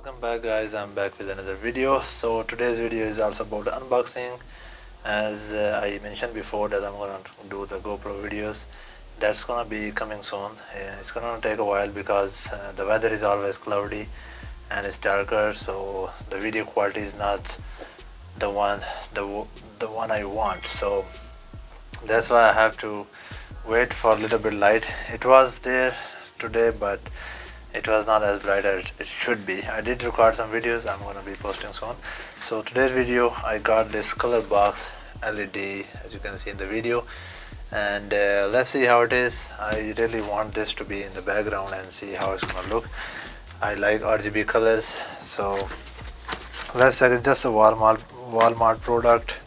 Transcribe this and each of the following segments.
welcome back guys. I'm back with another video. So today's video is also about unboxing. As I mentioned before that I'm gonna do the GoPro videos. That's gonna be coming soon. It's gonna take a while because the weather is always cloudy and it's darker, so the video quality is not the one I want. So that's why I have to wait for a little bit light. It was there today, but it was not as bright as it should be. I did record some videos I'm gonna be posting soon. So today's video, I got this Colorbox LED, as you can see in the video, and let's see how it is. I really want this to be in the background and see how it's gonna look. I like RGB colors, so let's check. It's just a Walmart product.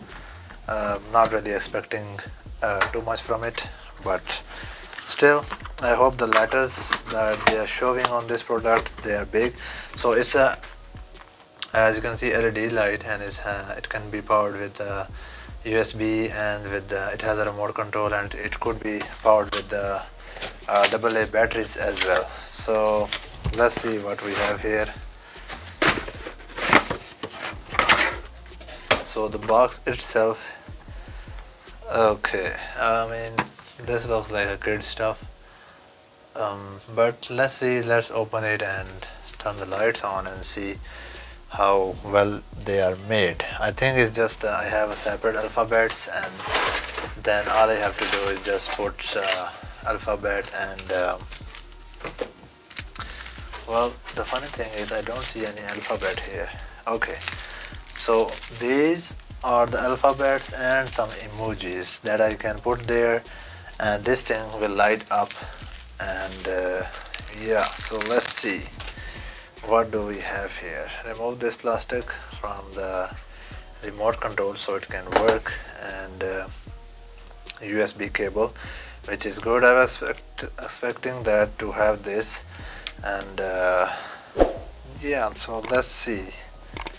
Not really expecting too much from it, but still I hope the letters that they are showing on this product, they are big. So it's a, as you can see, LED light, and it can be powered with USB, and with it has a remote control, and it could be powered with the AA batteries as well. So let's see what we have here. So the box itself, okay, I mean, this looks like a kid stuff, but let's see. Let's open it and turn the lights on and see how well they are made. I think it's just I have a separate alphabets, and then all I have to do is just put alphabet, and well, the funny thing is I don't see any alphabet here. Okay, so these are the alphabets and some emojis that I can put there, and this thing will light up. And yeah, so let's see, what do we have here. Remove this plastic from the remote control so it can work, and USB cable, which is good. I was expecting that to have this, and yeah, so let's see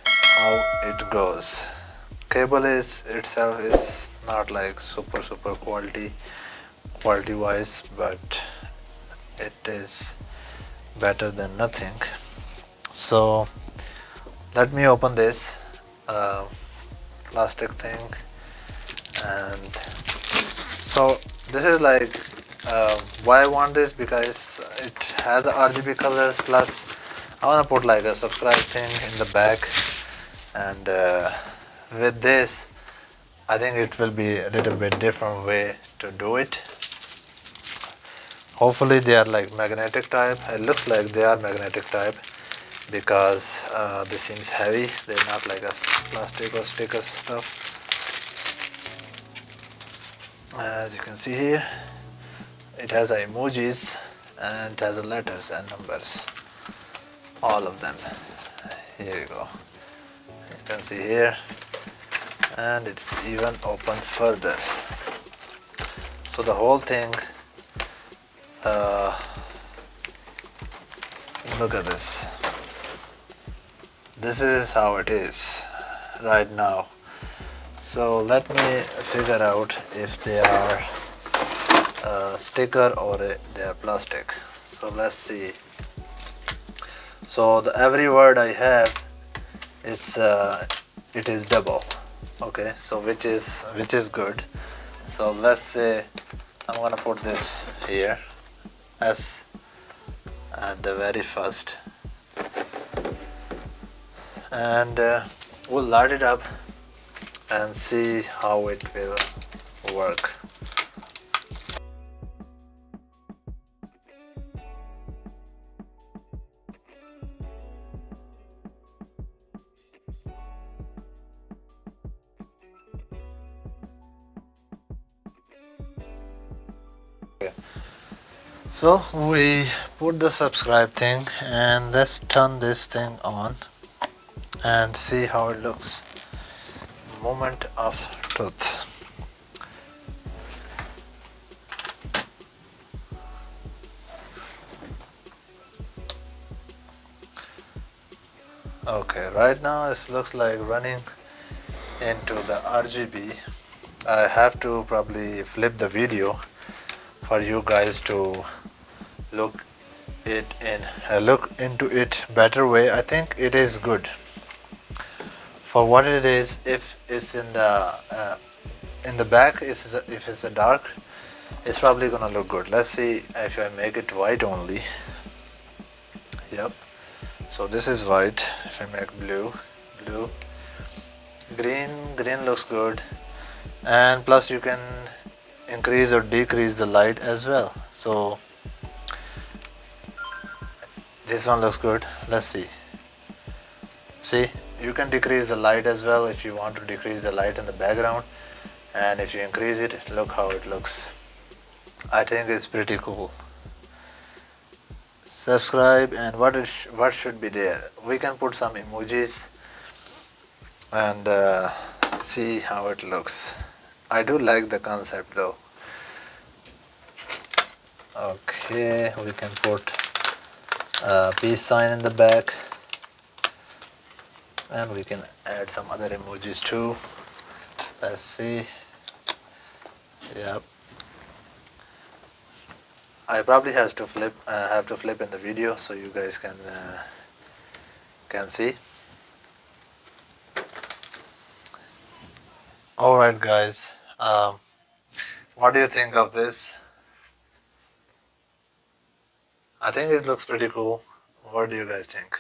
how it goes. Cable itself is not like super quality wise, but it is better than nothing. So let me open this plastic thing, and so this is like why I want this, because it has the RGB colors, plus I want to put like a subscribe thing in the back, and with this I think it will be a little bit different way to do it. Hopefully they are like magnetic type. It looks like they are magnetic type, because this seems heavy. They're not like a plastic or sticker stuff. As you can see here, it has emojis, and it has the letters and numbers, all of them. Here you go, you can see here, and it's even open further. So the whole thing, look at this. This is how it is right now. So let me figure out if they are sticker or they are plastic. So let's see. So every word I have, it is double. Okay, so which is good. So let's say I'm gonna put this here, S at the very first, and we'll light it up and see how it will work. So we put the subscribe thing, and let's turn this thing on and see how it looks. Moment of truth. Okay, right now it looks like running into the RGB. I have to probably flip the video for you guys to look it in look into it better way, I think it is good for what it is. If it's in the back, if it's a dark, it's probably gonna look good. Let's see if I make it white only. Yep, so this is white. If I make blue, green looks good. And plus you can increase or decrease the light as well. So this one looks good. Let's see, you can decrease the light as well if you want to decrease the light in the background, and if you increase it, look how it looks. I think it's pretty cool. Subscribe. And what should be there, we can put some emojis and see how it looks. I do like the concept though. Okay, we can put a peace sign in the back, and we can add some other emojis too. Let's see. Yep, I probably have to flip in the video so you guys can see. Alright guys, what do you think of this? I think it looks pretty cool. What do you guys think?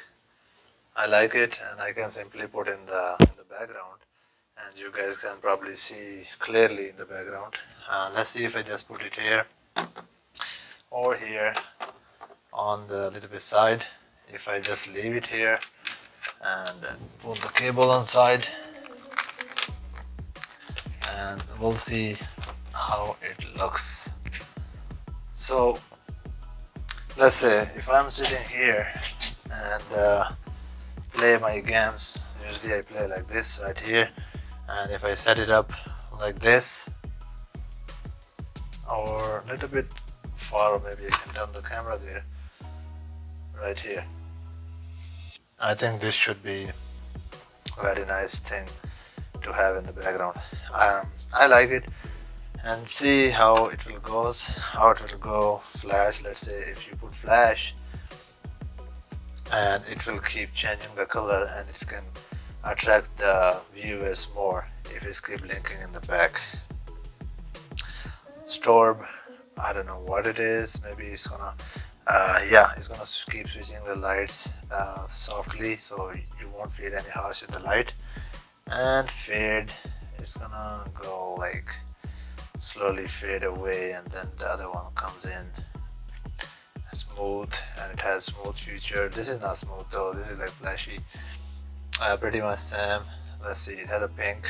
I like it, and I can simply put in the background, and you guys can probably see clearly in the background. Let's see if I just put it here or here on the little bit side. If I just leave it here and put the cable on side, and we'll see how it looks. So let's say if I'm sitting here and play my games, usually I play like this right here, and if I set it up like this, or a little bit far, maybe I can turn the camera there, right here. I think this should be a very nice thing to have in the background. I like it, and see how it will go. Flash, let's say if you put flash, and it will keep changing the color, and it can attract the viewers more if it's keep blinking in the back. Storm, I don't know what it is. Maybe it's gonna it's gonna keep switching the lights softly, so you won't feel any harsh in the light. And fade, it's gonna go like slowly fade away, and then the other one comes in. Smooth, and it has smooth feature. This is not smooth though, this is like flashy. Pretty much same. Let's see, it has a pink.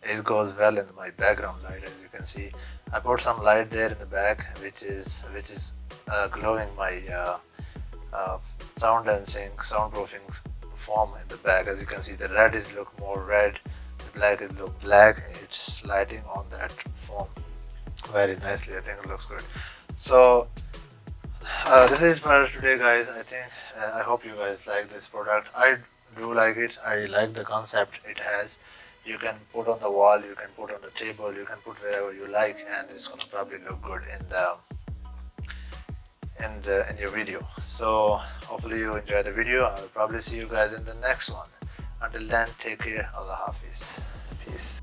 It goes well in my background light, as you can see. I put some light there in the back, which is glowing my soundproofing foam in the back. As you can see, the red is look more red, the black is look black. It's lighting on that foam very nicely. I think it looks good. So this is it for today, guys. I hope you guys like this product. I do like it. I like the concept it has. You can put on the wall, you can put on the table, you can put wherever you like, and it's gonna probably look good in your video. So hopefully you enjoy the video. I'll probably see you guys in the next one. Until then, take care. Allah Hafiz. Peace.